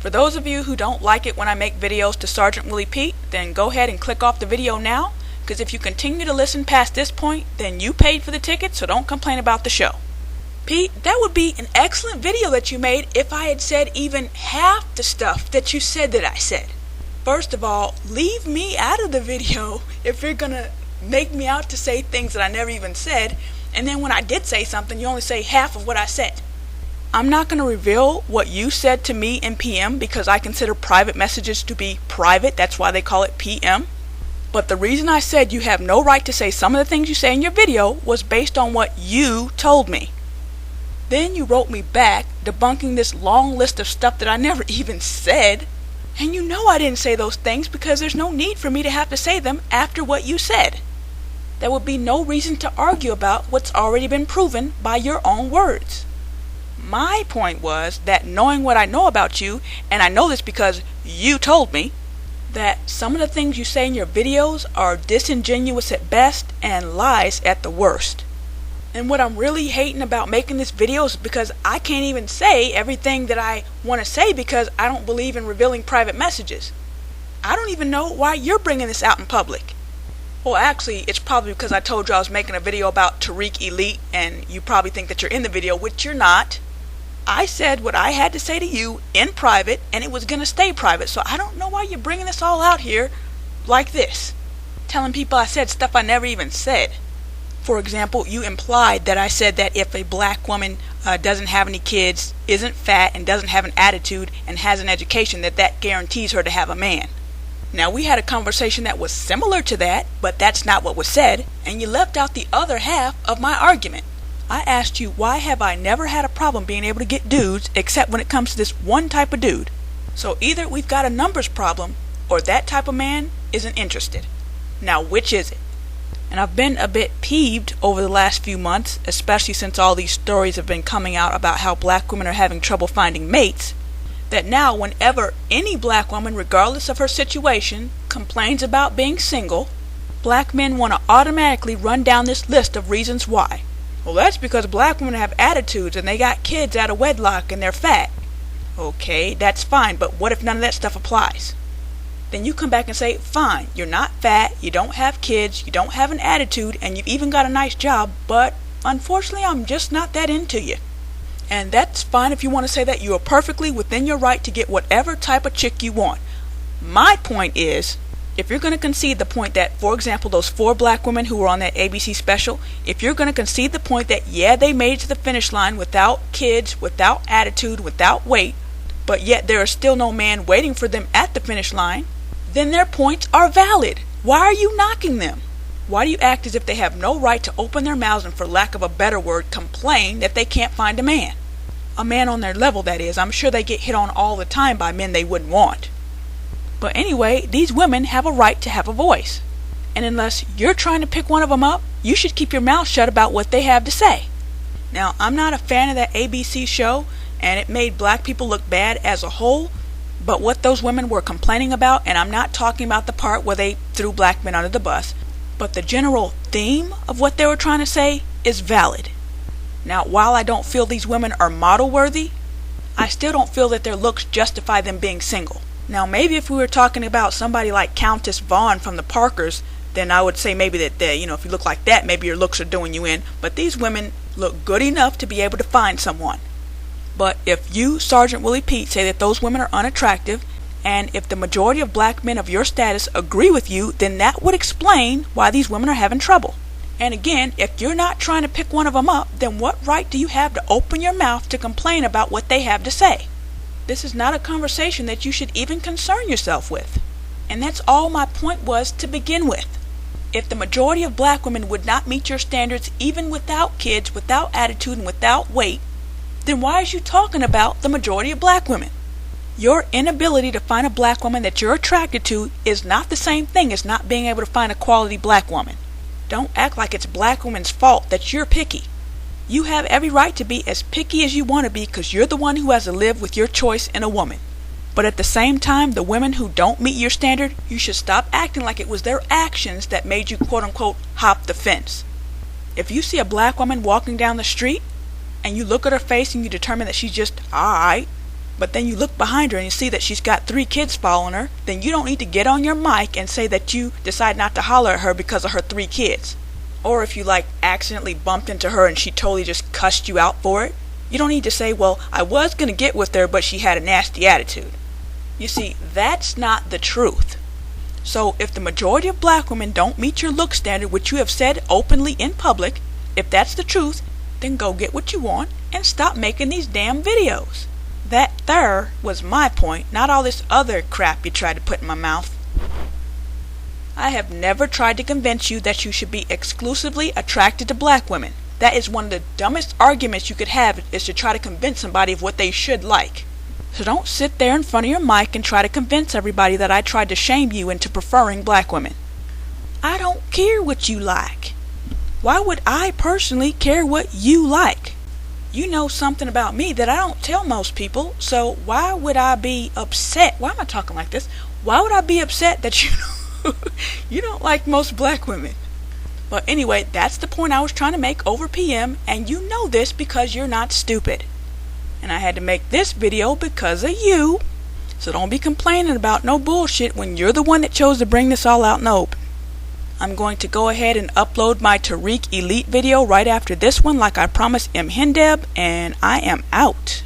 For those of you who don't like it when I make videos to Sergeant Willie Pete, then go ahead and click off the video now, because if you continue to listen past this point, then you paid for the ticket, so don't complain about the show. Pete, that would be an excellent video that you made if I had said even half the stuff that you said that I said. First of all, leave me out of the video if you're gonna make me out to say things that I never even said, and then when I did say something, you only say half of what I said. I'm not going to reveal what you said to me in PM because I consider private messages to be private. That's why they call it PM. But the reason I said you have no right to say some of the things you say in your video was based on what you told me. Then you wrote me back debunking this long list of stuff that I never even said. And you know I didn't say those things because there's no need for me to have to say them after what you said. There would be no reason to argue about what's already been proven by your own words. My point was that knowing what I know about you, and I know this because you told me, that some of the things you say in your videos are disingenuous at best and lies at the worst. And what I'm really hating about making this video is because I can't even say everything that I want to say because I don't believe in revealing private messages. I don't even know why you're bringing this out in public. Well, actually, it's probably because I told you I was making a video about Tariq Elite, and you probably think that you're in the video, which you're not. I said what I had to say to you in private, and it was going to stay private, so I don't know why you're bringing this all out here like this. Telling people I said stuff I never even said. For example, you implied that I said that if a black woman doesn't have any kids, isn't fat, and doesn't have an attitude, and has an education, that guarantees her to have a man. Now, we had a conversation that was similar to that, but that's not what was said, and you left out the other half of my argument. I asked you, why have I never had a problem being able to get dudes except when it comes to this one type of dude? So either we've got a numbers problem, or that type of man isn't interested. Now, which is it? And I've been a bit peeved over the last few months, especially since all these stories have been coming out about how black women are having trouble finding mates, that now whenever any black woman, regardless of her situation, complains about being single, black men want to automatically run down this list of reasons why. Well, that's because black women have attitudes and they got kids out of wedlock and they're fat. Okay, that's fine, but what if none of that stuff applies? Then you come back and say, fine, you're not fat, you don't have kids, you don't have an attitude, and you've even got a nice job, but unfortunately I'm just not that into you. And that's fine if you want to say that you are perfectly within your right to get whatever type of chick you want. My point is, if you're going to concede the point that, for example, those 4 black women who were on that ABC special, if you're going to concede the point that, yeah, they made it to the finish line without kids, without attitude, without weight, but yet there is still no man waiting for them at the finish line, then their points are valid. Why are you knocking them? Why do you act as if they have no right to open their mouths and, for lack of a better word, complain that they can't find a man? A man on their level, that is. I'm sure they get hit on all the time by men they wouldn't want. But anyway, these women have a right to have a voice. And unless you're trying to pick one of them up, you should keep your mouth shut about what they have to say. Now, I'm not a fan of that ABC show, and it made black people look bad as a whole, but what those women were complaining about, and I'm not talking about the part where they threw black men under the bus, but the general theme of what they were trying to say is valid. Now, while I don't feel these women are model-worthy, I still don't feel that their looks justify them being single. Now, maybe if we were talking about somebody like Countess Vaughn from the Parkers, then I would say maybe that, if you look like that, maybe your looks are doing you in. But these women look good enough to be able to find someone. But if you, Sergeant Willie Pete, say that those women are unattractive, and if the majority of black men of your status agree with you, then that would explain why these women are having trouble. And again, if you're not trying to pick one of them up, then what right do you have to open your mouth to complain about what they have to say? This is not a conversation that you should even concern yourself with. And that's all my point was to begin with. If the majority of black women would not meet your standards even without kids, without attitude, and without weight, then why is you talking about the majority of black women? Your inability to find a black woman that you're attracted to is not the same thing as not being able to find a quality black woman. Don't act like it's black women's fault that you're picky. You have every right to be as picky as you want to be because you're the one who has to live with your choice in a woman. But at the same time, the women who don't meet your standard, you should stop acting like it was their actions that made you quote-unquote hop the fence. If you see a black woman walking down the street and you look at her face and you determine that she's just alright, but then you look behind her and you see that she's got 3 kids following her, then you don't need to get on your mic and say that you decide not to holler at her because of her 3 kids. Or if you accidentally bumped into her and she totally just cussed you out for it, you don't need to say, well, I was going to get with her, but she had a nasty attitude. You see, that's not the truth. So if the majority of black women don't meet your look standard, which you have said openly in public, if that's the truth, then go get what you want and stop making these damn videos. That there was my point, not all this other crap you tried to put in my mouth. I have never tried to convince you that you should be exclusively attracted to black women. That is one of the dumbest arguments you could have, is to try to convince somebody of what they should like. So don't sit there in front of your mic and try to convince everybody that I tried to shame you into preferring black women. I don't care what you like. Why would I personally care what you like? You know something about me that I don't tell most people, so why would I be upset? Why am I talking like this? Why would I be upset that you don't like most black women? But anyway, that's the point I was trying to make over PM, and you know this because you're not stupid. And I had to make this video because of you. So don't be complaining about no bullshit when you're the one that chose to bring this all out in the open. I'm going to go ahead and upload my Tariq Elite video right after this one, like I promised M. Hindeb, and I am out.